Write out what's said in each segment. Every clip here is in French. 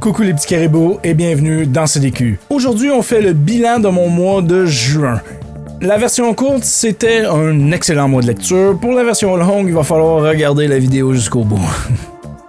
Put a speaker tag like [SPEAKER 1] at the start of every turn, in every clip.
[SPEAKER 1] Coucou les petits caribous et bienvenue dans CDQ. Aujourd'hui, on fait le bilan de mon mois de juin. La version courte, c'était un excellent mois de lecture. Pour la version longue, il va falloir regarder la vidéo jusqu'au bout.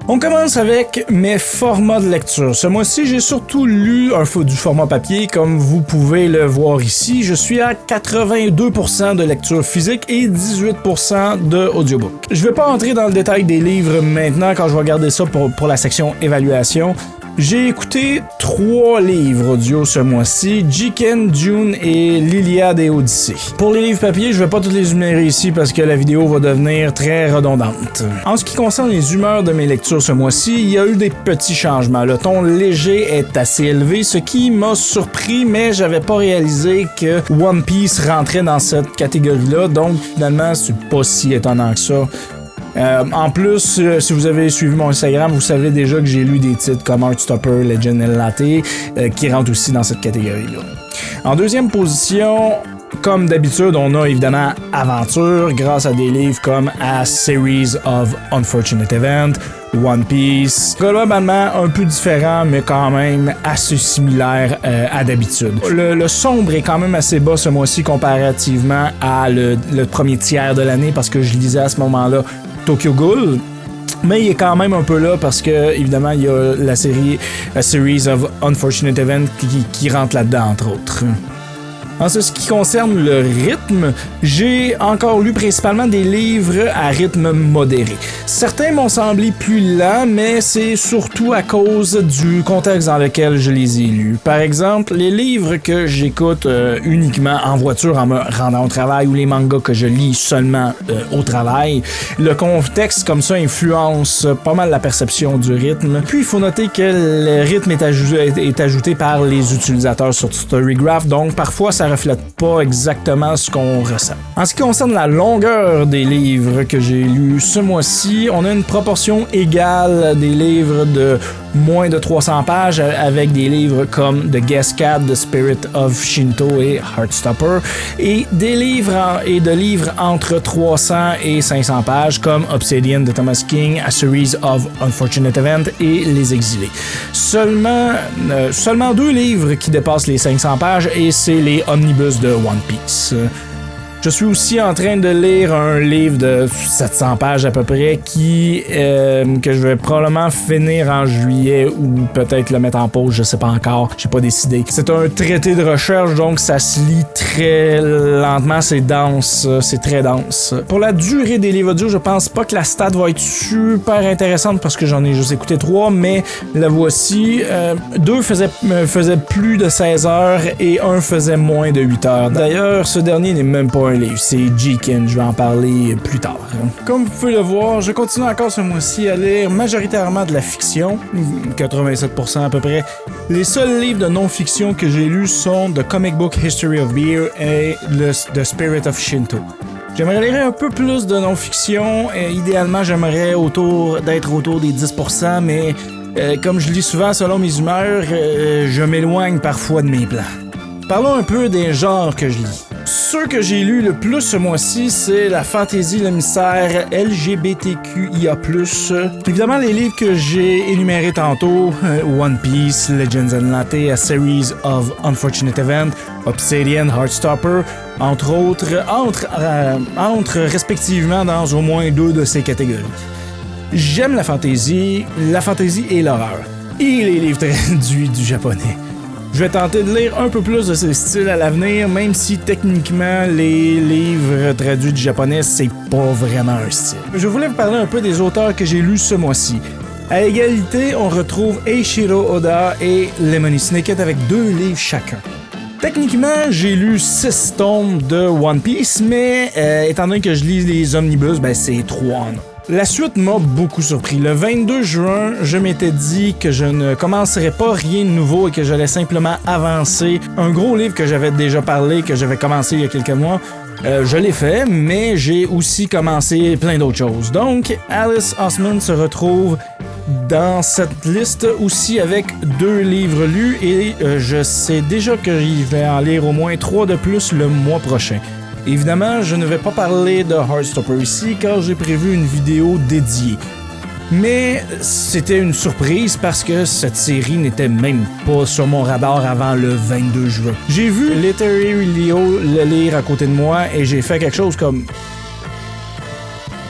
[SPEAKER 1] On commence avec mes formats de lecture. Ce mois-ci, j'ai surtout lu du format papier, comme vous pouvez le voir ici. Je suis à 82% de lecture physique et 18% de audiobook. Je vais pas entrer dans le détail des livres maintenant quand je vais regarder ça pour la section évaluation. J'ai écouté 3 livres audio ce mois-ci, Jiken, Dune et l'Iliade et Odyssée. Pour les livres papier, je vais pas tous les énumérer ici parce que la vidéo va devenir très redondante. En ce qui concerne les humeurs de mes lectures ce mois-ci, il y a eu des petits changements. Le ton léger est assez élevé, ce qui m'a surpris, mais j'avais pas réalisé que One Piece rentrait dans cette catégorie-là, donc finalement, c'est pas si étonnant que ça. En plus, si vous avez suivi mon Instagram, vous savez déjà que j'ai lu des titres comme Heartstopper, Legend and Latte, qui rentrent aussi dans cette catégorie-là. En deuxième position, comme d'habitude, on a évidemment Aventure, grâce à des livres comme A Series of Unfortunate Events, One Piece. Globalement, un peu différent, mais quand même assez similaire à d'habitude. Le sombre est quand même assez bas ce mois-ci comparativement à le premier tiers de l'année, parce que je lisais à ce moment-là Tokyo Ghoul, mais il est quand même un peu là parce que évidemment il y a la série A Series of Unfortunate Events qui rentre là-dedans entre autres. En ce qui concerne le rythme, j'ai encore lu principalement des livres à rythme modéré. Certains m'ont semblé plus lents, mais c'est surtout à cause du contexte dans lequel je les ai lus. Par exemple, les livres que j'écoute uniquement en voiture en me rendant au travail ou les mangas que je lis seulement au travail, le contexte comme ça influence pas mal la perception du rythme. Puis il faut noter que le rythme est ajouté par les utilisateurs sur Storygraph, donc parfois ça reflète pas exactement ce qu'on ressent. En ce qui concerne la longueur des livres que j'ai lus ce mois-ci, on a une proportion égale des livres de moins de 300 pages avec des livres comme The Guest Cat, The Spirit of Shinto et Heartstopper, et des livres entre 300 et 500 pages comme Obsidian de Thomas King, A Series of Unfortunate Events et Les Exilés. Seulement 2 livres qui dépassent les 500 pages et c'est les omnibus de One Piece. Je suis aussi en train de lire un livre de 700 pages à peu près que je vais probablement finir en juillet ou peut-être le mettre en pause, je sais pas encore, j'ai pas décidé. C'est un traité de recherche, donc ça se lit très lentement, c'est dense, c'est très dense. Pour la durée des livres audio, je pense pas que la stat va être super intéressante parce que j'en ai juste écouté 3, mais la voici. 2 faisaient plus de 16 heures et 1 faisait moins de 8 heures. D'ailleurs, ce dernier n'est même pas un livre, c'est Jiken, je vais en parler plus tard. Comme vous pouvez le voir, je continue encore ce mois-ci à lire majoritairement de la fiction, 87% à peu près. Les seuls livres de non-fiction que j'ai lus sont The Comic Book History of Beer et The Spirit of Shinto. J'aimerais lire un peu plus de non-fiction, idéalement j'aimerais d'être autour des 10%, mais comme je lis souvent selon mes humeurs, je m'éloigne parfois de mes plans. Parlons un peu des genres que je lis. Ceux que j'ai lus le plus ce mois-ci, c'est la fantasy, le mystère, LGBTQIA+. Évidemment, les livres que j'ai énumérés tantôt, One Piece, Legends and Latte, A Series of Unfortunate Events, Obsidian, Heartstopper, entre autres, entrent respectivement dans au moins 2 de ces catégories. J'aime la fantasy et l'horreur, et les livres traduits du japonais. Je vais tenter de lire un peu plus de ce style à l'avenir, même si techniquement les livres traduits du japonais, c'est pas vraiment un style. Je voulais vous parler un peu des auteurs que j'ai lus ce mois-ci. À égalité, on retrouve Eiichiro Oda et Lemony Snicket avec 2 livres chacun. Techniquement, j'ai lu 6 tomes de One Piece, mais étant donné que je lis les omnibus, c'est 3 en un. La suite m'a beaucoup surpris. Le 22 juin, je m'étais dit que je ne commencerais pas rien de nouveau et que j'allais simplement avancer un gros livre que j'avais déjà parlé, que j'avais commencé il y a quelques mois. Je l'ai fait, mais j'ai aussi commencé plein d'autres choses. Donc, Alice Osman se retrouve dans cette liste aussi avec 2 livres lus et je sais déjà que je vais en lire au moins 3 de plus le mois prochain. Évidemment, je ne vais pas parler de Heartstopper ici car j'ai prévu une vidéo dédiée. Mais c'était une surprise parce que cette série n'était même pas sur mon radar avant le 22 juin. J'ai vu Literary Leo le lire à côté de moi et j'ai fait quelque chose comme...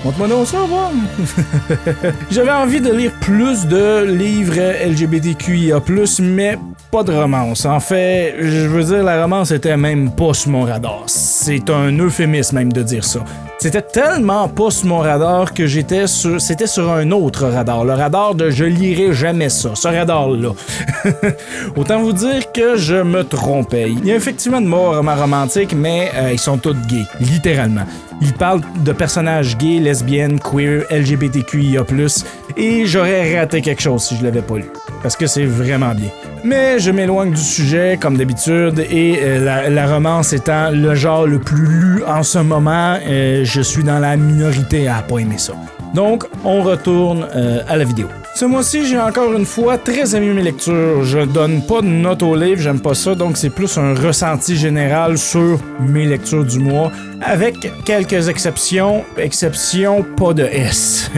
[SPEAKER 1] Montre-moi donc ça, va! J'avais envie de lire plus de livres LGBTQIA+, mais pas de romance. En fait, je veux dire, la romance était même pas sur mon radar. C'est un euphémisme même de dire ça. C'était tellement pas sur mon radar que c'était sur un autre radar. Le radar de je lirai jamais ça. Ce radar-là. Autant vous dire que je me trompais. Il y a effectivement de mots romans romantiques, mais ils sont tous gays. Littéralement. Ils parlent de personnages gays, lesbiennes, queer, LGBTQIA+, et j'aurais raté quelque chose si je l'avais pas lu. Parce que c'est vraiment bien. Mais je m'éloigne du sujet, comme d'habitude, et la romance étant le genre le plus lu en ce moment, je suis dans la minorité à pas aimer ça. Donc, on retourne à la vidéo. Ce mois-ci, j'ai encore une fois très aimé mes lectures. Je donne pas de notes au livre, j'aime pas ça, donc c'est plus un ressenti général sur mes lectures du mois, avec quelques exceptions pas de S.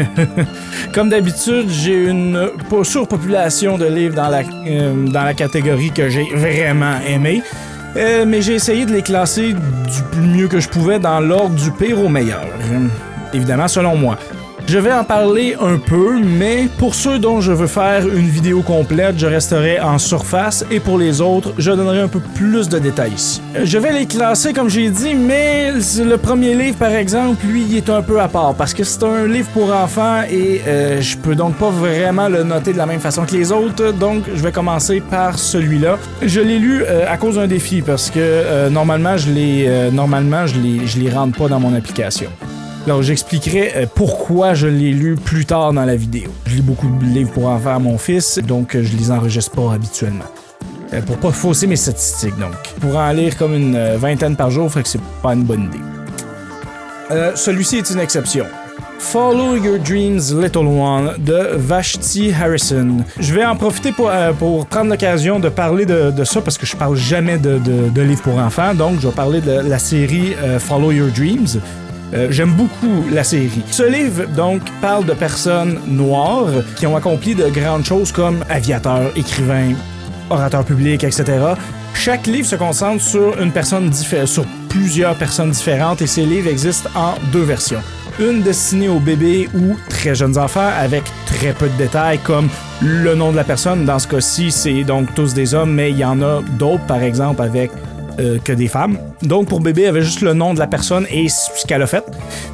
[SPEAKER 1] Comme d'habitude, j'ai une surpopulation de livres dans la catégorie que j'ai vraiment aimé. Mais j'ai essayé de les classer du mieux que je pouvais dans l'ordre du pire au meilleur. Évidemment, selon moi. Je vais en parler un peu, mais pour ceux dont je veux faire une vidéo complète, je resterai en surface et pour les autres, je donnerai un peu plus de détails ici. Je vais les classer comme j'ai dit, mais le premier livre par exemple, lui, il est un peu à part parce que c'est un livre pour enfants et je peux donc pas vraiment le noter de la même façon que les autres, donc je vais commencer par celui-là. Je l'ai lu à cause d'un défi parce que normalement, je les rentre pas dans mon application. Alors, j'expliquerai pourquoi je l'ai lu plus tard dans la vidéo. Je lis beaucoup de livres pour enfants à mon fils, donc je les enregistre pas habituellement. Pour pas fausser mes statistiques, donc. Pour en lire comme une vingtaine par jour, fait que c'est pas une bonne idée. Celui-ci est une exception. Follow Your Dreams, Little One de Vashti Harrison. Je vais en profiter pour prendre l'occasion de parler de ça parce que je parle jamais de livres pour enfants, donc je vais parler de la série Follow Your Dreams. J'aime beaucoup la série. Ce livre, donc, parle de personnes noires qui ont accompli de grandes choses comme aviateurs, écrivains, orateurs publics, etc. Chaque livre se concentre sur sur plusieurs personnes différentes et ces livres existent en deux versions. Une destinée aux bébés ou très jeunes enfants avec très peu de détails comme le nom de la personne. Dans ce cas-ci, c'est donc tous des hommes, mais il y en a d'autres, par exemple, avec que des femmes. Donc pour bébé, il y avait juste le nom de la personne et ce qu'elle a fait.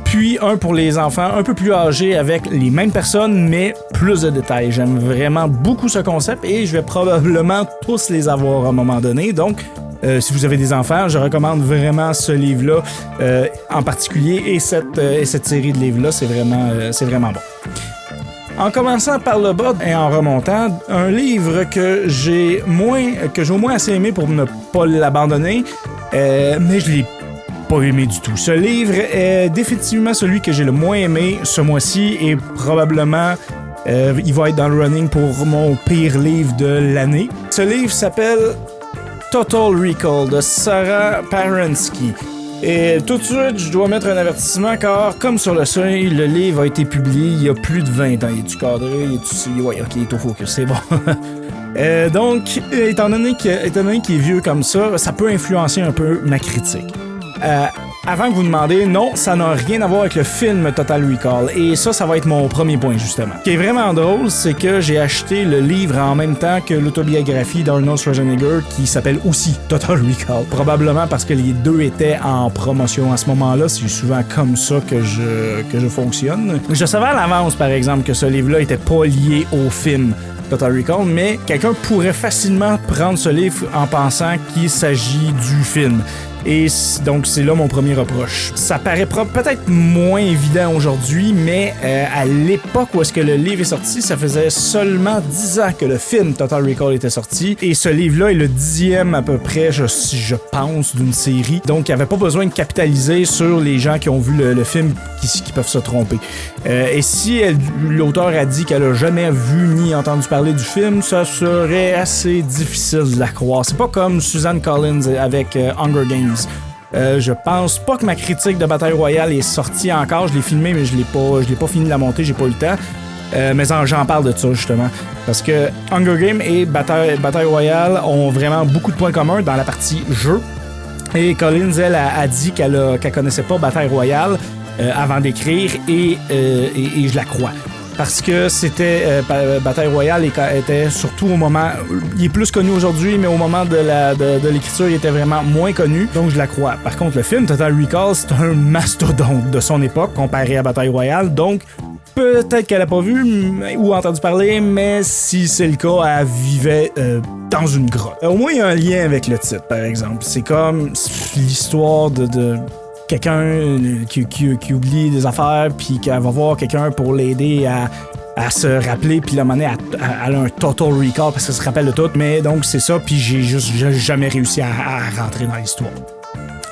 [SPEAKER 1] Puis un pour les enfants un peu plus âgés avec les mêmes personnes mais plus de détails. J'aime vraiment beaucoup ce concept et je vais probablement tous les avoir à un moment donné. Donc si vous avez des enfants, je recommande vraiment ce livre-là en particulier et cette série de livres-là, c'est vraiment bon. En commençant par le bas et en remontant, un livre que j'ai au moins assez aimé pour ne pas l'abandonner, mais je l'ai pas aimé du tout. Ce livre est définitivement celui que j'ai le moins aimé ce mois-ci et probablement il va être dans le running pour mon pire livre de l'année. Ce livre s'appelle Total Recall de Sarah Paransky. Et tout de suite, je dois mettre un avertissement car, comme sur le seuil, le livre a été publié il y a plus de 20 ans. Il est-tu cadré? Ouais, ok, il est au focus, c'est bon. Donc, étant donné qu'il est vieux comme ça, ça peut influencer un peu ma critique. Avant que vous demandez, non, ça n'a rien à voir avec le film Total Recall. Et ça va être mon premier point, justement. Ce qui est vraiment drôle, c'est que j'ai acheté le livre en même temps que l'autobiographie d'Arnold Schwarzenegger qui s'appelle aussi Total Recall. Probablement parce que les deux étaient en promotion à ce moment-là. C'est souvent comme ça que je fonctionne. Je savais à l'avance, par exemple, que ce livre-là était pas lié au film Total Recall, mais quelqu'un pourrait facilement prendre ce livre en pensant qu'il s'agit du film. Et donc, c'est là mon premier reproche. Ça paraît peut-être moins évident aujourd'hui, mais à l'époque où est-ce que le livre est sorti, ça faisait seulement 10 ans que le film Total Recall était sorti. Et ce livre-là est le 10e à peu près, je pense, d'une série. Donc, il n'y avait pas besoin de capitaliser sur les gens qui ont vu le film qui peuvent se tromper. Et si l'auteur a dit qu'elle a jamais vu ni entendu parler du film, ça serait assez difficile de la croire. C'est pas comme Suzanne Collins avec Hunger Games. Je pense pas que ma critique de Bataille Royale est sortie encore. Je l'ai filmé, mais je l'ai pas fini de la monter, j'ai pas eu le temps. Mais j'en parle de ça, justement. Parce que Hunger Games et Bataille Royale ont vraiment beaucoup de points communs dans la partie jeu. Et Collins, elle, a dit qu'elle connaissait pas Bataille Royale avant d'écrire et je la crois. Parce que c'était Bataille Royale était surtout au moment... Il est plus connu aujourd'hui, mais au moment de l'écriture, il était vraiment moins connu, donc je la crois. Par contre, le film Total Recall, c'est un mastodonte de son époque comparé à Bataille Royale, donc peut-être qu'elle a pas vu ou entendu parler, mais si c'est le cas, elle vivait dans une grotte. Au moins, il y a un lien avec le titre, par exemple. C'est comme l'histoire de quelqu'un qui oublie des affaires, puis qu'elle va voir quelqu'un pour l'aider à se rappeler, puis la monnaie, elle a un total recall parce qu'elle se rappelle de tout, mais donc c'est ça, puis j'ai jamais réussi à rentrer dans l'histoire.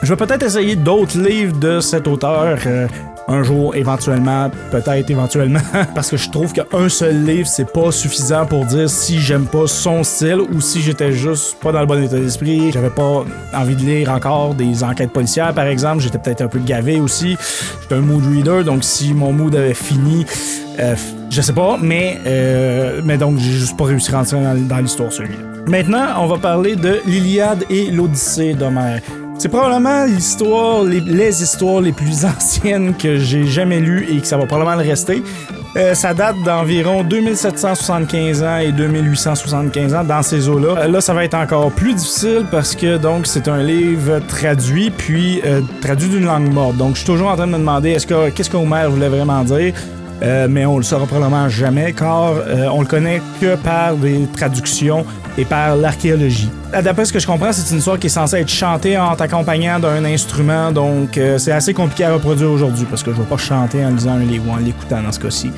[SPEAKER 1] Je vais peut-être essayer d'autres livres de cet auteur un jour, éventuellement, parce que je trouve qu'un seul livre, c'est pas suffisant pour dire si j'aime pas son style ou si j'étais juste pas dans le bon état d'esprit, j'avais pas envie de lire encore des enquêtes policières, par exemple, j'étais peut-être un peu gavé aussi, j'étais un mood reader, donc si mon mood avait fini, je sais pas, mais donc j'ai juste pas réussi à rentrer dans l'histoire celui-là. Maintenant, on va parler de l'Iliade et l'Odyssée d'Homère. C'est probablement les histoires les plus anciennes que j'ai jamais lues et que ça va probablement le rester. Ça date d'environ 2775 ans et 2875 ans dans ces eaux-là. Là, ça va être encore plus difficile parce que donc c'est un livre traduit, puis traduit d'une langue morte. Donc, je suis toujours en train de me demander qu'est-ce qu'Homère voulait vraiment dire. Mais on le saura probablement jamais car on le connaît que par des traductions et par l'archéologie. D'après ce que je comprends, c'est une histoire qui est censée être chantée en t'accompagnant d'un instrument, donc c'est assez compliqué à reproduire aujourd'hui parce que je ne vais pas chanter en lisant un livre ou en l'écoutant dans ce cas-ci.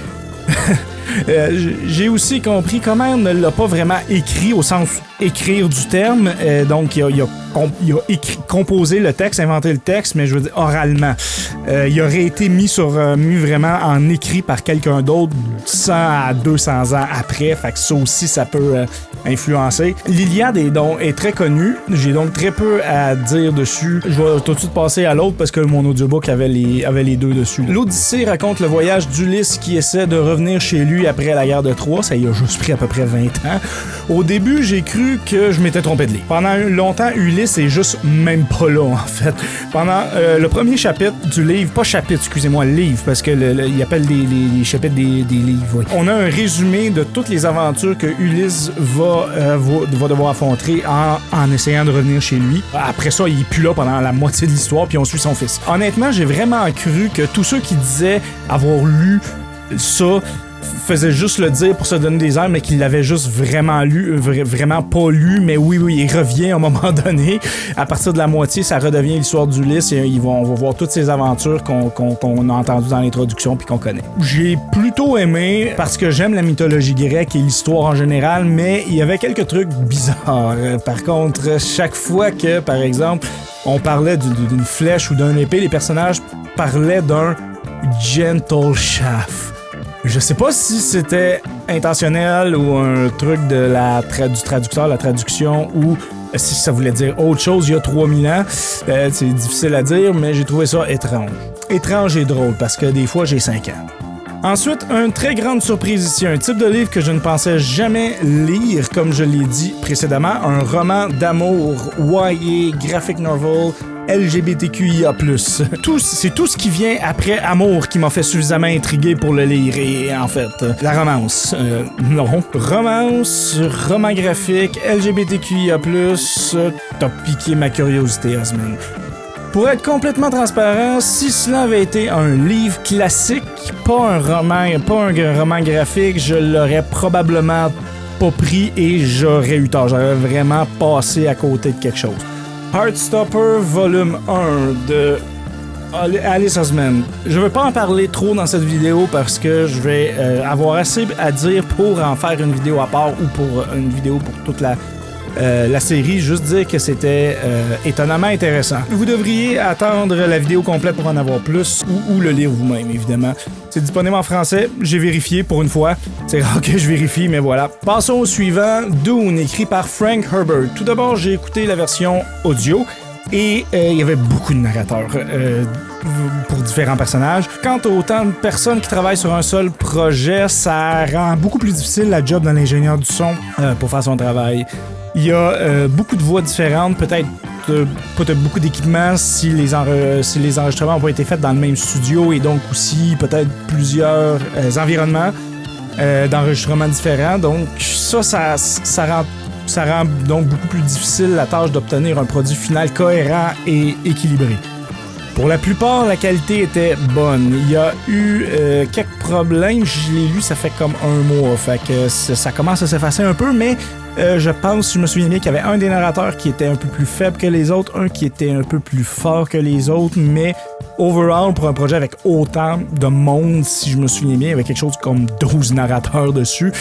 [SPEAKER 1] J'ai aussi compris comment elle ne l'a pas vraiment écrit au sens écrire du terme, donc il a composé le texte, inventé le texte, mais je veux dire oralement. Il aurait été mis vraiment en écrit par quelqu'un d'autre 100 à 200 ans après, fait que ça aussi ça peut influencer. L'Iliade est très connue, j'ai donc très peu à dire dessus. Je vais tout de suite passer à l'autre parce que mon audiobook avait les deux dessus. L'Odyssée raconte le voyage d'Ulysse qui essaie de revenir chez lui après la guerre de Troie, ça y a juste pris à peu près 20 ans. Au début, j'ai cru que je m'étais trompé de livre. Pendant longtemps, Ulysse est juste même pas là, en fait. Pendant le premier chapitre du livre, pas chapitre, excusez-moi, livre, parce que il appelle les chapitres des livres. Oui. On a un résumé de toutes les aventures que Ulysse va devoir affronter en essayant de revenir chez lui. Après ça, il est plus là pendant la moitié de l'histoire, puis on suit son fils. Honnêtement, j'ai vraiment cru que tous ceux qui disaient avoir lu ça faisait juste le dire pour se donner des airs, mais qu'il l'avait juste vraiment pas lu, mais oui, il revient à un moment donné. À partir de la moitié, ça redevient l'histoire d'Ulysse et on va voir toutes ces aventures qu'on a entendues dans l'introduction puis qu'on connaît. J'ai plutôt aimé parce que j'aime la mythologie grecque et l'histoire en général, mais il y avait quelques trucs bizarres. Par contre, chaque fois que, par exemple, on parlait d'une flèche ou d'un épée, les personnages parlaient d'un gentle shaft. Je sais pas si c'était intentionnel ou un truc du traducteur, la traduction, ou si ça voulait dire autre chose il y a 3000 ans. C'est difficile à dire, mais j'ai trouvé ça étrange. Étrange et drôle, parce que des fois, j'ai 5 ans. Ensuite, une très grande surprise ici, un type de livre que je ne pensais jamais lire, comme je l'ai dit précédemment, un roman d'amour, YA, graphic novel, LGBTQIA+. C'est tout ce qui vient après amour qui m'a fait suffisamment intrigué pour le lire. Et en fait, la romance. Non. Romance, roman graphique, LGBTQIA+, t'as piqué ma curiosité, Osman. Pour être complètement transparent, si cela avait été un livre classique, pas un roman graphique, je l'aurais probablement pas pris et j'aurais eu tort. J'aurais vraiment passé à côté de quelque chose. Heartstopper volume 1 de Alice Oseman. Je veux pas en parler trop dans cette vidéo parce que je vais avoir assez à dire pour en faire une vidéo à part ou pour une vidéo pour toute la série, juste dire que c'était étonnamment intéressant. Vous devriez attendre la vidéo complète pour en avoir plus ou le lire vous-même, évidemment. C'est disponible en français, j'ai vérifié pour une fois. C'est rare que je vérifie, mais voilà. Passons au suivant, Dune, écrit par Frank Herbert. Tout d'abord, j'ai écouté la version audio et il y avait beaucoup de narrateurs. pour différents personnages. Quant au temps de personnes qui travaillent sur un seul projet, ça rend beaucoup plus difficile la job d'un ingénieur du son pour faire son travail. Il y a beaucoup de voix différentes, peut-être pas beaucoup d'équipements si les enregistrements n'ont pas été faits dans le même studio et donc aussi peut-être plusieurs environnements d'enregistrement différents. Donc ça rend donc beaucoup plus difficile la tâche d'obtenir un produit final cohérent et équilibré. Pour la plupart, la qualité était bonne. Il y a eu quelques problèmes, je l'ai lu, ça fait comme un mois, fait que ça commence à s'effacer un peu, mais je pense, si je me souviens bien, qu'il y avait un des narrateurs qui était un peu plus faible que les autres, un qui était un peu plus fort que les autres, mais overall, pour un projet avec autant de monde, si je me souviens bien, il y avait quelque chose comme 12 narrateurs dessus,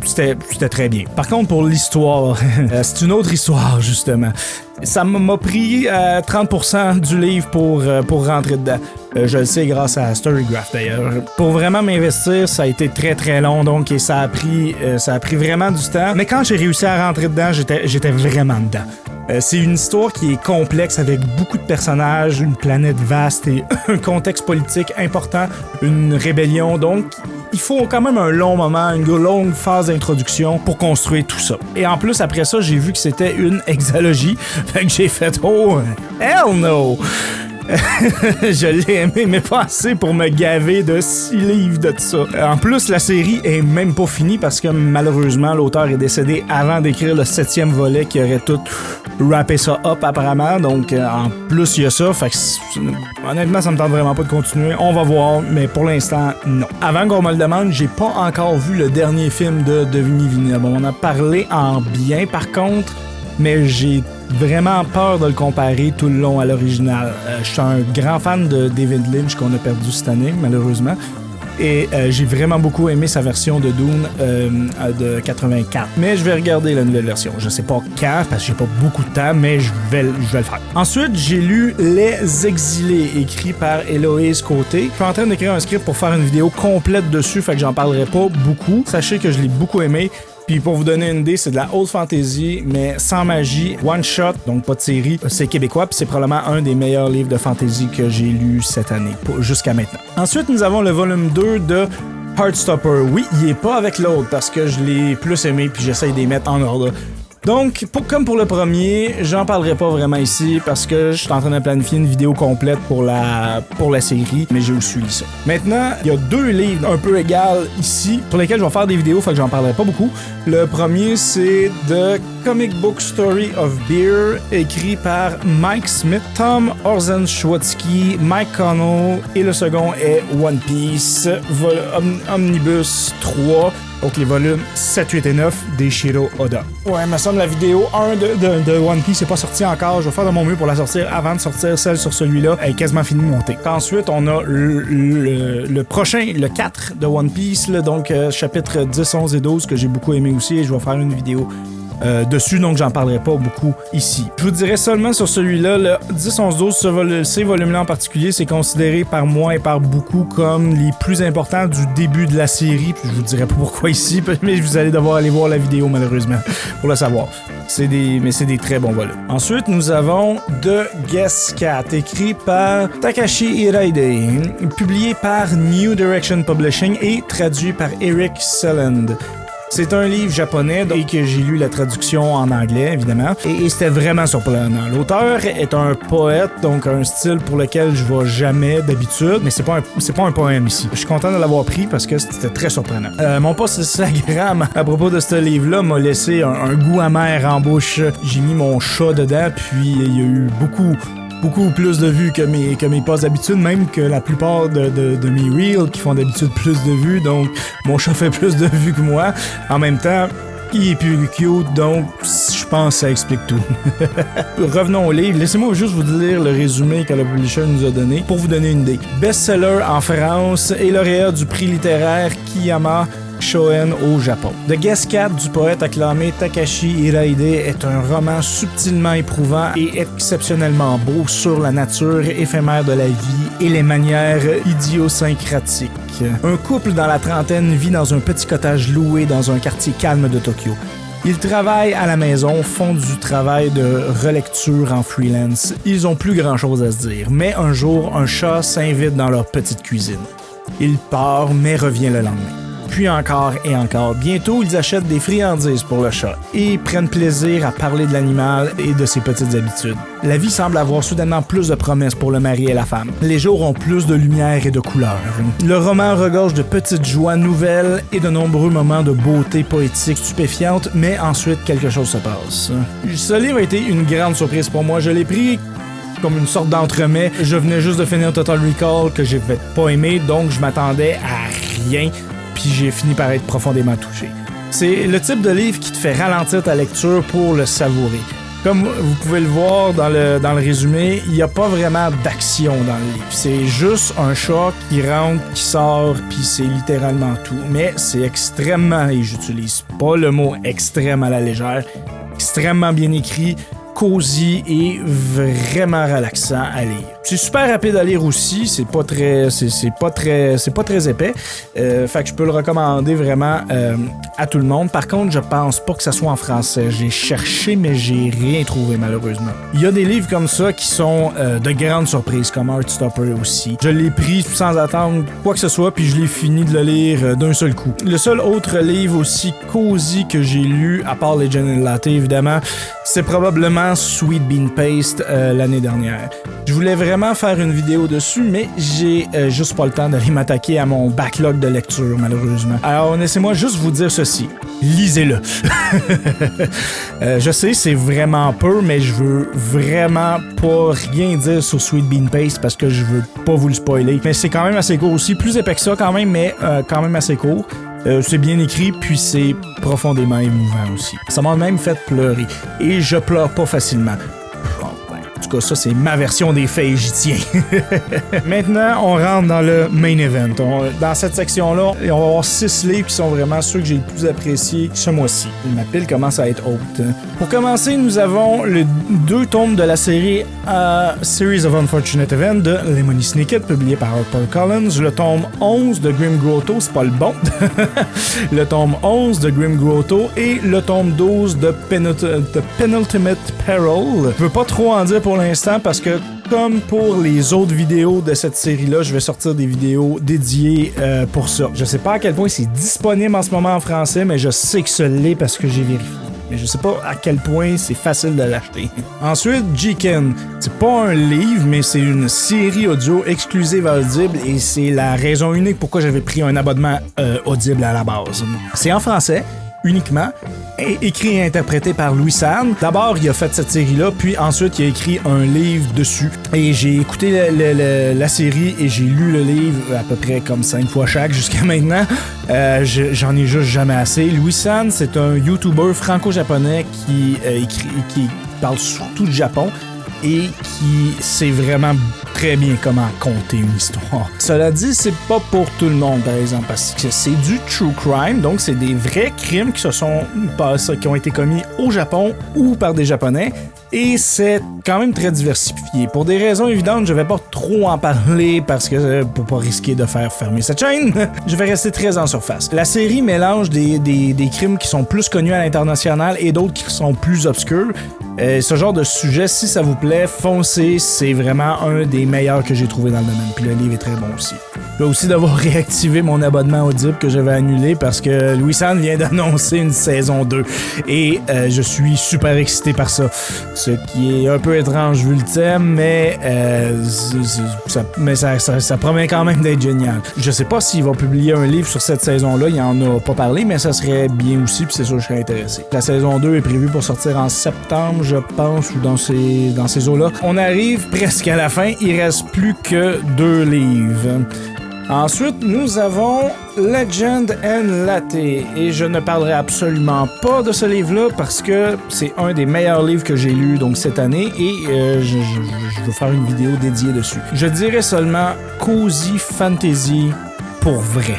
[SPEAKER 1] c'était très bien. Par contre, pour l'histoire, c'est une autre histoire, justement. Ça m'a pris 30% du livre pour rentrer dedans. Je le sais grâce à Storygraph d'ailleurs. Pour vraiment m'investir, ça a été très très long, donc et ça a pris vraiment du temps. Mais quand j'ai réussi à rentrer dedans, j'étais vraiment dedans. C'est une histoire qui est complexe avec beaucoup de personnages, une planète vaste et un contexte politique important, une rébellion, donc il faut quand même un long moment, une longue phase d'introduction pour construire tout ça. Et en plus, après ça, j'ai vu que c'était une hexalogie, fait que j'ai fait « Oh, hell no! » Je l'ai aimé, mais pas assez pour me gaver de 6 livres de ça. En plus, la série est même pas finie parce que malheureusement, l'auteur est décédé avant d'écrire le 7e volet qui aurait tout wrappé ça up apparemment. Donc, en plus, il y a ça. Fait que, honnêtement, ça me tente vraiment pas de continuer. On va voir, mais pour l'instant, non. Avant qu'on me le demande, j'ai pas encore vu le dernier film de Denis Villeneuve. On en a parlé en bien, par contre, mais j'ai vraiment peur de le comparer tout le long à l'original. Je suis un grand fan de David Lynch qu'on a perdu cette année, malheureusement. Et j'ai vraiment beaucoup aimé sa version de Dune de 84. Mais je vais regarder la nouvelle version. Je sais pas quand, parce que j'ai pas beaucoup de temps, mais je vais le faire. Ensuite, j'ai lu Les Exilés, écrit par Héloïse Côté. Je suis en train d'écrire un script pour faire une vidéo complète dessus, fait que j'en parlerai pas beaucoup. Sachez que je l'ai beaucoup aimé. Puis pour vous donner une idée, c'est de la old fantasy, mais sans magie, one shot, donc pas de série. C'est québécois, puis c'est probablement un des meilleurs livres de fantasy que j'ai lu cette année, jusqu'à maintenant. Ensuite, nous avons le volume 2 de Heartstopper. Oui, il est pas avec l'autre, parce que je l'ai plus aimé, puis j'essaye de les mettre en ordre. Donc, comme pour le premier, j'en parlerai pas vraiment ici parce que je suis en train de planifier une vidéo complète pour la série, mais j'ai aussi lu ça. Maintenant, il y a 2 livres un peu égales ici pour lesquels je vais faire des vidéos, fait que j'en parlerai pas beaucoup. Le premier, c'est The Comic Book Story of Beer, écrit par Mike Smith, Tom Orzechowski, Mike Connell, et le second est One Piece, Omnibus 3. Donc les volumes 7, 8 et 9 d'Eiichiro Oda. Ouais, me semble la vidéo 1 de One Piece n'est pas sortie encore. Je vais faire de mon mieux pour la sortir avant de sortir celle sur celui-là. Elle est quasiment finie de monter. Ensuite, on a le prochain, le 4 de One Piece, là, donc chapitres 10, 11 et 12 que j'ai beaucoup aimé aussi et je vais faire une vidéo dessus, donc j'en parlerai pas beaucoup ici. Je vous dirais seulement sur celui-là, le 10, 11, 12, ces volumes-là en particulier, c'est considéré par moi et par beaucoup comme les plus importants du début de la série. Puis je vous dirai pas pourquoi ici, mais vous allez devoir aller voir la vidéo malheureusement pour le savoir. Mais c'est des très bons volumes. Ensuite, nous avons The Guest Cat, écrit par Takashi Hiraide, publié par New Direction Publishing et traduit par Eric Selland. C'est un livre japonais et que j'ai lu la traduction en anglais, évidemment, et c'était vraiment surprenant. L'auteur est un poète, donc un style pour lequel je vais jamais d'habitude, mais c'est pas un poème ici. Je suis content de l'avoir pris parce que c'était très surprenant. Mon post Instagram à propos de ce livre-là m'a laissé un goût amer en bouche. J'ai mis mon chat dedans, puis il y a eu beaucoup plus de vues que mes posts d'habitude, même que la plupart de mes reels qui font d'habitude plus de vues, donc mon chat fait plus de vues que moi. En même temps, il est plus cute, donc je pense que ça explique tout. Revenons au livre. Laissez-moi juste vous lire le résumé que le publisher nous a donné pour vous donner une idée. Best-seller en France et lauréat du prix littéraire Kiyama Shoen au Japon. The Guest Cat du poète acclamé Takashi Hiraide est un roman subtilement éprouvant et exceptionnellement beau sur la nature éphémère de la vie et les manières idiosyncratiques. Un couple dans la trentaine vit dans un petit cottage loué dans un quartier calme de Tokyo. Ils travaillent à la maison, font du travail de relecture en freelance. Ils ont plus grand chose à se dire, mais un jour, un chat s'invite dans leur petite cuisine. Il part, mais revient le lendemain. Puis encore et encore. Bientôt, ils achètent des friandises pour le chat et prennent plaisir à parler de l'animal et de ses petites habitudes. La vie semble avoir soudainement plus de promesses pour le mari et la femme. Les jours ont plus de lumière et de couleurs. Le roman regorge de petites joies nouvelles et de nombreux moments de beauté poétique stupéfiante, mais ensuite, quelque chose se passe. Ce livre a été une grande surprise pour moi. Je l'ai pris comme une sorte d'entremets. Je venais juste de finir Total Recall que j'ai pas aimé, donc je m'attendais à rien. Puis j'ai fini par être profondément touché. C'est le type de livre qui te fait ralentir ta lecture pour le savourer. Comme vous pouvez le voir dans le résumé, il n'y a pas vraiment d'action dans le livre. C'est juste un chat qui rentre, qui sort, puis c'est littéralement tout. Mais c'est extrêmement, et j'utilise pas le mot extrême à la légère, extrêmement bien écrit, cosy et vraiment relaxant à lire. C'est super rapide à lire aussi, c'est pas très épais. Fait que je peux le recommander vraiment à tout le monde. Par contre, je pense pas que ça soit en français. J'ai cherché, mais j'ai rien trouvé malheureusement. Il y a des livres comme ça qui sont de grandes surprises, comme Heartstopper aussi. Je l'ai pris sans attendre quoi que ce soit, puis je l'ai fini de le lire d'un seul coup. Le seul autre livre aussi cosy que j'ai lu, à part Legend and Latte évidemment, c'est probablement Sweet Bean Paste l'année dernière. Je voulais vraiment faire une vidéo dessus, mais j'ai juste pas le temps d'aller m'attaquer à mon backlog de lecture, malheureusement. Alors, laissez-moi juste vous dire ceci. Lisez-le. Je sais, c'est vraiment peu, mais je veux vraiment pas rien dire sur Sweet Bean Paste parce que je veux pas vous le spoiler. Mais c'est quand même assez court aussi. Plus épais que ça quand même, mais quand même assez court. C'est bien écrit, puis c'est profondément émouvant aussi. Ça m'a même fait pleurer. Et je pleure pas facilement. En tout cas, ça, c'est ma version des faits et j'y tiens. Maintenant, on rentre dans le main event. Dans cette section-là, on va avoir 6 livres qui sont vraiment ceux que j'ai le plus appréciés ce mois-ci. Ma pile commence à être haute. Pour commencer, nous avons les 2 tomes de la série Series of Unfortunate Events de Lemony Snicket, publié par HarperCollins. Le tome 11 de Grim Grotto, c'est pas le bon. Le tome 11 de Grim Grotto et le tome 12 de Penultimate Peril. Je veux pas trop en dire pour l'instant parce que comme pour les autres vidéos de cette série-là, je vais sortir des vidéos dédiées pour ça. Je sais pas à quel point c'est disponible en ce moment en français, mais je sais que ce l'est parce que j'ai vérifié. Mais je sais pas à quel point c'est facile de l'acheter. Ensuite, Jiken. C'est pas un livre, mais c'est une série audio exclusive à Audible et c'est la raison unique pourquoi j'avais pris un abonnement Audible à la base. C'est en français, uniquement, écrit et interprété par Louis San. D'abord, il a fait cette série-là, puis ensuite, il a écrit un livre dessus. Et j'ai écouté la série et j'ai lu le livre à peu près comme 5 fois chaque jusqu'à maintenant. J'en ai juste jamais assez. Louis San, c'est un YouTuber franco-japonais qui parle surtout du Japon et qui sait vraiment très bien comment conter une histoire. Cela dit, c'est pas pour tout le monde, par exemple, parce que c'est du true crime, donc c'est des vrais crimes qui ont été commis au Japon ou par des Japonais, et c'est quand même très diversifié. Pour des raisons évidentes, je vais pas trop en parler parce que pour pas risquer de faire fermer cette chaîne, je vais rester très en surface. La série mélange des crimes qui sont plus connus à l'international et d'autres qui sont plus obscurs. Ce genre de sujet, si ça vous plaît, foncez, c'est vraiment un des meilleurs que j'ai trouvé dans le domaine. Puis le livre est très bon aussi. Je vais aussi devoir réactiver mon abonnement Audible que j'avais annulé parce que Louis San vient d'annoncer une saison 2 et je suis super excité par ça. Ce qui est un peu étrange vu le thème, mais ça promet quand même d'être génial. Je sais pas s'il va publier un livre sur cette saison-là, il en a pas parlé, mais ça serait bien aussi, puis c'est sûr que je serais intéressé. La saison 2 est prévue pour sortir en septembre, je pense, ou dans ces eaux-là. On arrive presque à la fin, il reste plus que 2 livres. Ensuite, nous avons Legend and Latte et je ne parlerai absolument pas de ce livre-là parce que c'est un des meilleurs livres que j'ai lu donc cette année et je veux faire une vidéo dédiée dessus. Je dirais seulement Cozy Fantasy pour vrai.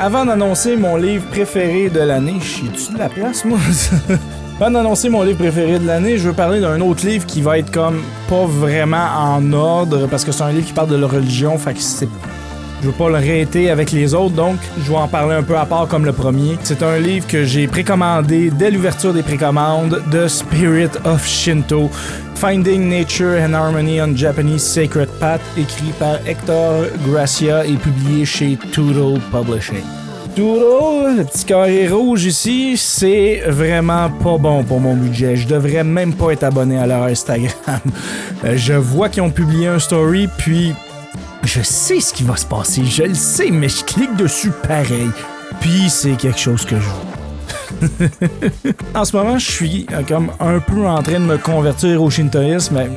[SPEAKER 1] Avant d'annoncer mon livre préféré de l'année, j'ai-tu de la place moi? Avant d'annoncer mon livre préféré de l'année, je veux parler d'un autre livre qui va être comme pas vraiment en ordre parce que c'est un livre qui parle de la religion, fait que c'est Je veux pas le rater avec les autres, donc je vais en parler un peu à part comme le premier. C'est un livre que j'ai précommandé dès l'ouverture des précommandes, The Spirit of Shinto, Finding Nature and Harmony on Japanese Sacred Path, écrit par Hector Gracia et publié chez Toodle Publishing. Toodle, le petit carré rouge ici, c'est vraiment pas bon pour mon budget. Je devrais même pas être abonné à leur Instagram. Je vois qu'ils ont publié un story, puis je sais ce qui va se passer. Je le sais, mais je clique dessus pareil. Puis c'est quelque chose que je veux. En ce moment, je suis comme un peu en train de me convertir au shintoïsme, mais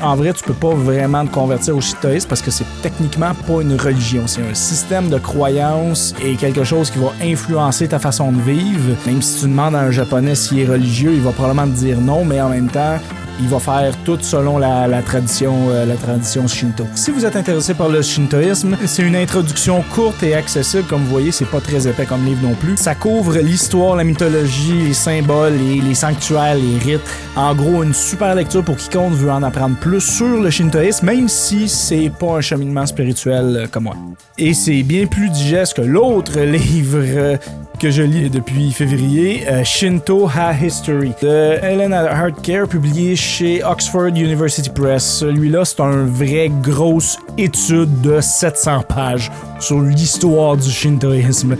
[SPEAKER 1] en vrai, tu peux pas vraiment te convertir au shintoïsme parce que c'est techniquement pas une religion. C'est un système de croyances et quelque chose qui va influencer ta façon de vivre. Même si tu demandes à un japonais s'il est religieux, il va probablement te dire non, mais en même temps, il va faire tout selon la tradition Shinto. Si vous êtes intéressé par le shintoïsme, c'est une introduction courte et accessible. Comme vous voyez, c'est pas très épais comme livre non plus. Ça couvre l'histoire, la mythologie, les symboles, les sanctuaires, les rites. En gros, une super lecture pour quiconque veut en apprendre plus sur le shintoïsme, même si c'est pas un cheminement spirituel comme moi. Et c'est bien plus digeste que l'autre livre que je lis depuis février, Shinto Ha History, de Ellen Hartcare, publié chez Oxford University Press. Celui-là, c'est une vraie grosse étude de 700 pages sur l'histoire du shintoïsme.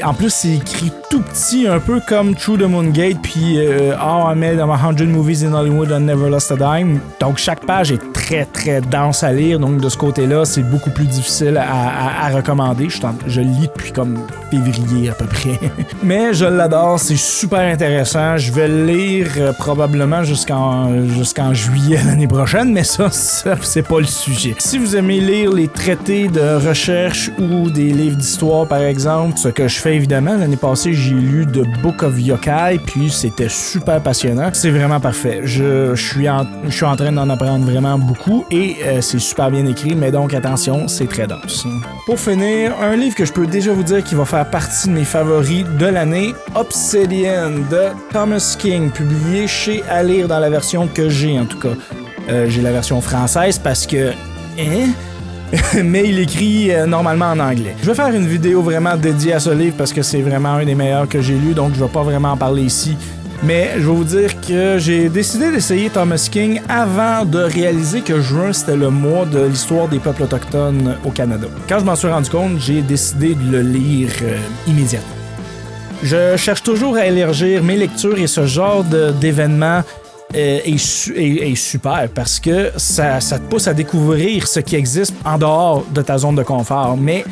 [SPEAKER 1] En plus, c'est écrit tout petit, un peu comme Through the Moon Gate, puis How I Made 100 Movies in Hollywood and Never Lost a Dime. Donc, chaque page est très, très dense à lire. Donc, de ce côté-là, c'est beaucoup plus difficile à recommander. Je le lis depuis comme février à peu près. Mais je l'adore, c'est super intéressant. Je vais le lire probablement jusqu'en juillet l'année prochaine, mais ça, c'est pas le sujet. Si vous aimez lire les traités de recherche ou des livres d'histoire, par exemple, ce que je fais évidemment, l'année passée, j'ai lu The Book of Yokai, puis c'était super passionnant. C'est vraiment parfait. Je suis en train d'en apprendre vraiment beaucoup et c'est super bien écrit, mais donc attention, c'est très dense. Pour finir, un livre que je peux déjà vous dire qui va faire partie de mes favoris de l'année, Obsidian de Thomas King, publié chez À lire dans la version que j'ai en tout cas. J'ai la version française parce que... mais il écrit normalement en anglais. Je vais faire une vidéo vraiment dédiée à ce livre parce que c'est vraiment un des meilleurs que j'ai lu, donc je vais pas vraiment en parler ici. Mais je vais vous dire que j'ai décidé d'essayer Thomas King avant de réaliser que juin, c'était le mois de l'histoire des peuples autochtones au Canada. Quand je m'en suis rendu compte, j'ai décidé de le lire immédiatement. Je cherche toujours à élargir mes lectures et ce genre d'événements est super parce que ça te pousse à découvrir ce qui existe en dehors de ta zone de confort. Mais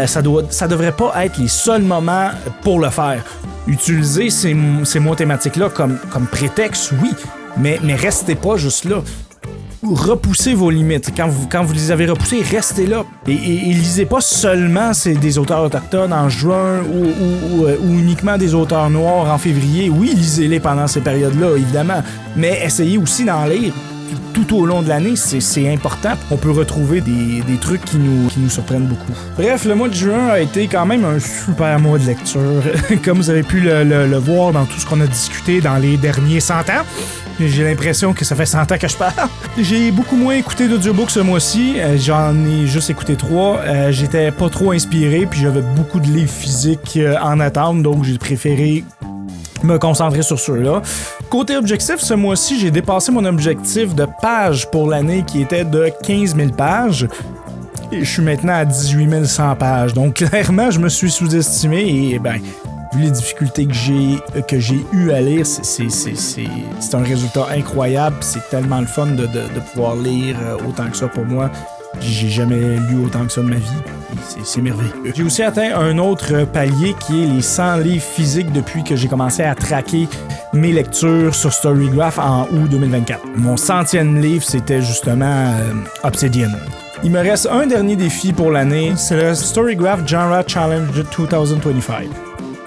[SPEAKER 1] ça devrait pas être les seuls moments pour le faire. Utiliser ces mots thématiques-là comme prétexte, oui, mais restez pas juste là. Repoussez vos limites. Quand vous les avez repoussées, restez là. Et lisez pas seulement des auteurs autochtones en juin ou uniquement des auteurs noirs en février. Oui, lisez-les pendant ces périodes-là, évidemment. Mais essayez aussi d'en lire tout au long de l'année, c'est important. On peut retrouver des trucs qui nous surprennent beaucoup. Bref, le mois de juin a été quand même un super mois de lecture. Comme vous avez pu le voir dans tout ce qu'on a discuté dans les derniers 100 ans. J'ai l'impression que ça fait 100 ans que je parle. J'ai beaucoup moins écouté d'audiobooks ce mois-ci. J'en ai juste écouté 3. J'étais pas trop inspiré, puis j'avais beaucoup de livres physiques en attente, donc j'ai préféré me concentrer sur ceux-là. Côté objectif, ce mois-ci, j'ai dépassé mon objectif de pages pour l'année qui était de 15 000 pages. Et je suis maintenant à 18 100 pages. Donc clairement, je me suis sous-estimé et vu les difficultés que j'ai eu à lire, c'est un résultat incroyable. C'est tellement le fun de pouvoir lire autant que ça pour moi. J'ai jamais lu autant que ça de ma vie. C'est merveilleux. J'ai aussi atteint un autre palier qui est les 100 livres physiques depuis que j'ai commencé à traquer mes lectures sur Storygraph en août 2024. Mon 100e livre, c'était justement Obsidian. Il me reste un dernier défi pour l'année, c'est le Storygraph Genre Challenge 2025.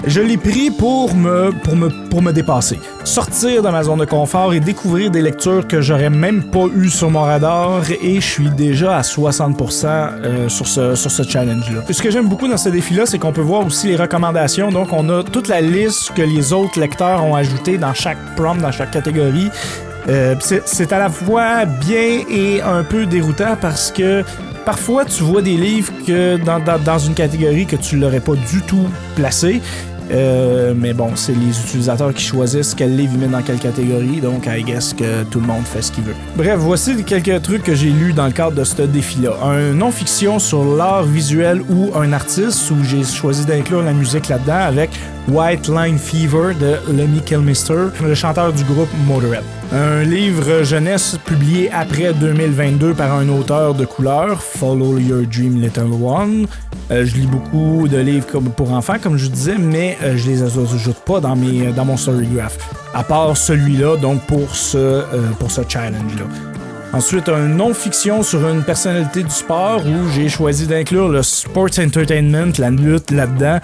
[SPEAKER 1] Je l'ai pris pour me dépasser. Sortir de ma zone de confort et découvrir des lectures que j'aurais même pas eues sur mon radar et je suis déjà à 60% sur ce challenge-là. Ce que j'aime beaucoup dans ce défi-là, c'est qu'on peut voir aussi les recommandations. Donc, on a toute la liste que les autres lecteurs ont ajoutée dans chaque prompt, dans chaque catégorie. C'est à la fois bien et un peu déroutant parce que Parfois, tu vois des livres que dans une catégorie que tu l'aurais pas du tout placé. Mais bon, c'est les utilisateurs qui choisissent quel livre ils mettent dans quelle catégorie, donc I guess que tout le monde fait ce qu'il veut. Bref, voici quelques trucs que j'ai lus dans le cadre de ce défi-là. Un non-fiction sur l'art visuel ou un artiste, où j'ai choisi d'inclure la musique là-dedans avec White Line Fever de Lemmy Kilmister, le chanteur du groupe Motorhead. Un livre jeunesse publié après 2022 par un auteur de couleur, Follow Your Dream Little One. Je lis beaucoup de livres pour enfants, comme je disais, mais je les ajoute pas dans mon Storygraph. À part celui-là, donc pour ce challenge-là. Ensuite, un non-fiction sur une personnalité du sport où j'ai choisi d'inclure le Sports Entertainment, la lutte là-dedans,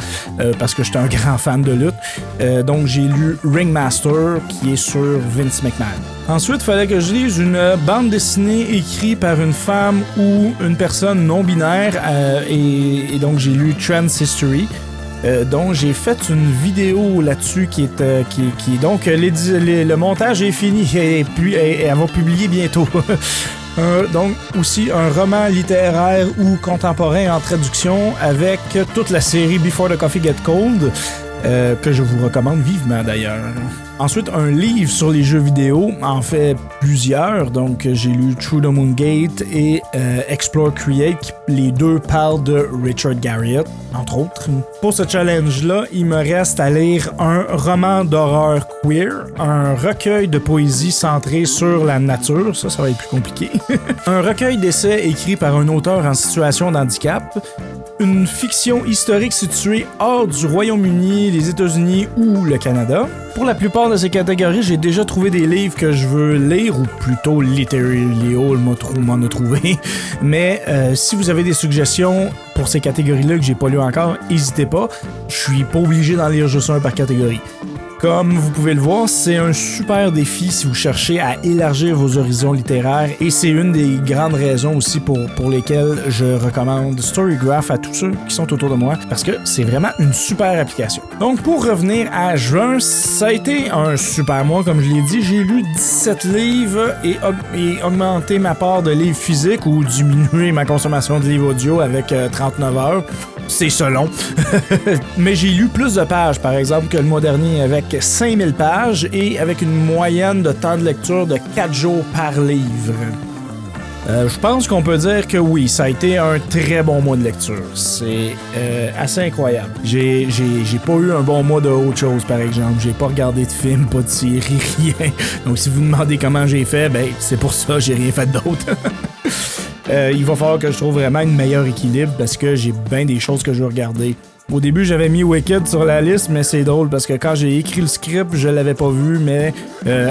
[SPEAKER 1] parce que j'étais un grand fan de lutte. Donc, j'ai lu Ringmaster, qui est sur Vince McMahon. Ensuite, il fallait que je lise une bande dessinée écrite par une femme ou une personne non-binaire, et donc j'ai lu Trans History. Donc j'ai fait une vidéo là-dessus qui est donc le montage est fini et puis elle va publier bientôt. Donc aussi un roman littéraire ou contemporain en traduction avec toute la série Before the Coffee Get Cold, que je vous recommande vivement d'ailleurs. Ensuite, un livre sur les jeux vidéo, en fait plusieurs. Donc, j'ai lu Through the Moon Gate et Explore Create. Les deux parlent de Richard Garriott, entre autres. Pour ce challenge-là, il me reste à lire un roman d'horreur queer, un recueil de poésie centré sur la nature. Ça va être plus compliqué. Un recueil d'essais écrit par un auteur en situation d'handicap. Une fiction historique située hors du Royaume-Uni, les États-Unis ou le Canada. Pour la plupart de ces catégories, j'ai déjà trouvé des livres que je veux lire, ou plutôt Literary Hall m'en a trouvé. Mais si vous avez des suggestions pour ces catégories-là que j'ai pas lu encore, n'hésitez pas. Je suis pas obligé d'en lire juste un par catégorie. Comme vous pouvez le voir, c'est un super défi si vous cherchez à élargir vos horizons littéraires et c'est une des grandes raisons aussi pour lesquelles je recommande Storygraph à tous ceux qui sont autour de moi parce que c'est vraiment une super application. Donc pour revenir à juin, ça a été un super mois comme je l'ai dit. J'ai lu 17 livres et augmenté ma part de livres physiques ou diminué ma consommation de livres audio avec 39 heures. C'est selon. Mais j'ai lu plus de pages, par exemple, que le mois dernier avec 5000 pages et avec une moyenne de temps de lecture de 4 jours par livre. Je pense qu'on peut dire que oui, ça a été un très bon mois de lecture. C'est assez incroyable. J'ai pas eu un bon mois de autre chose, par exemple. J'ai pas regardé de film, pas de série, rien. Donc si vous demandez comment j'ai fait, ben c'est pour ça, j'ai rien fait d'autre. Il va falloir que je trouve vraiment un meilleur équilibre parce que j'ai bien des choses que je veux regarder. Au début, j'avais mis Wicked sur la liste, mais c'est drôle parce que quand j'ai écrit le script, je l'avais pas vu, mais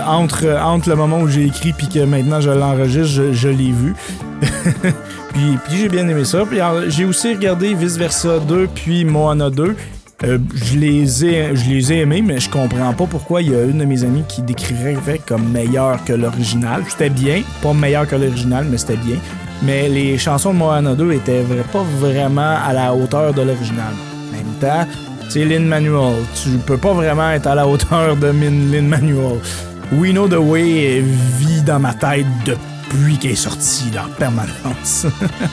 [SPEAKER 1] entre le moment où j'ai écrit puis que maintenant je l'enregistre, je l'ai vu. puis j'ai bien aimé ça. Puis j'ai aussi regardé Vice Versa 2 puis Moana 2. Je les ai aimés, mais je comprends pas pourquoi il y a une de mes amies qui décrivait comme meilleur que l'original. C'était bien, pas meilleur que l'original, mais c'était bien. Mais les chansons de Moana 2 étaient pas vraiment à la hauteur de l'original. En même temps, c'est Lin-Manuel. Tu peux pas vraiment être à la hauteur de Lin-Manuel. We Know the Way vit dans ma tête depuis qu'elle est sortie en permanence.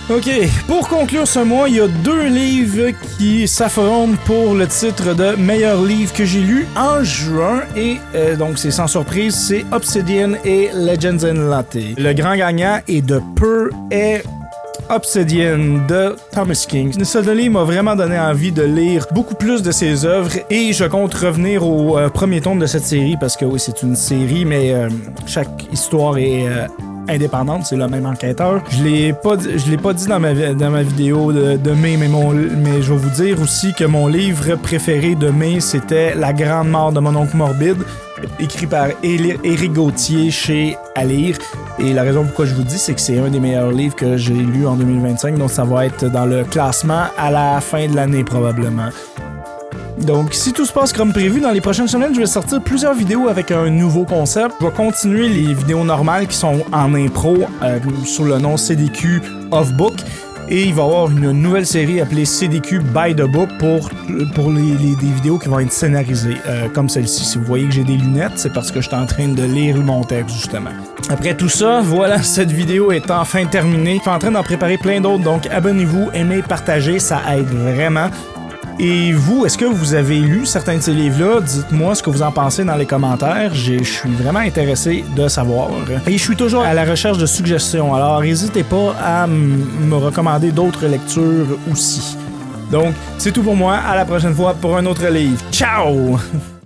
[SPEAKER 1] OK, pour conclure ce mois, il y a 2 livres qui s'affrontent pour le titre de meilleur livre que j'ai lu en juin et donc c'est sans surprise, c'est Obsidian et Legends and Latte. Le grand gagnant est de peu et Obsidian de Thomas King. Ce livre m'a vraiment donné envie de lire beaucoup plus de ses œuvres et je compte revenir au premier tome de cette série parce que oui, c'est une série, mais chaque histoire est indépendante, c'est le même enquêteur. Je l'ai pas dit dans ma vidéo de mai, mais je vais vous dire aussi que mon livre préféré de mai, c'était La Grande Mort de mon oncle morbide, écrit par Éric Gauthier chez À lire. Et la raison pourquoi je vous dis, c'est que c'est un des meilleurs livres que j'ai lu en 2025, donc ça va être dans le classement à la fin de l'année probablement. Donc, si tout se passe comme prévu, dans les prochaines semaines, je vais sortir plusieurs vidéos avec un nouveau concept. Je vais continuer les vidéos normales qui sont en impro sous le nom CDQ Off-Book. Et il va y avoir une nouvelle série appelée CDQ by the Book pour des vidéos qui vont être scénarisées, comme celle-ci. Si vous voyez que j'ai des lunettes, c'est parce que je suis en train de lire mon texte, justement. Après tout ça, voilà, cette vidéo est enfin terminée. Je suis en train d'en préparer plein d'autres, donc abonnez-vous, aimez, partagez, ça aide vraiment. Et vous, est-ce que vous avez lu certains de ces livres-là? Dites-moi ce que vous en pensez dans les commentaires. Je suis vraiment intéressé de savoir. Et je suis toujours à la recherche de suggestions, alors n'hésitez pas à me recommander d'autres lectures aussi. Donc, c'est tout pour moi. À la prochaine fois pour un autre livre. Ciao!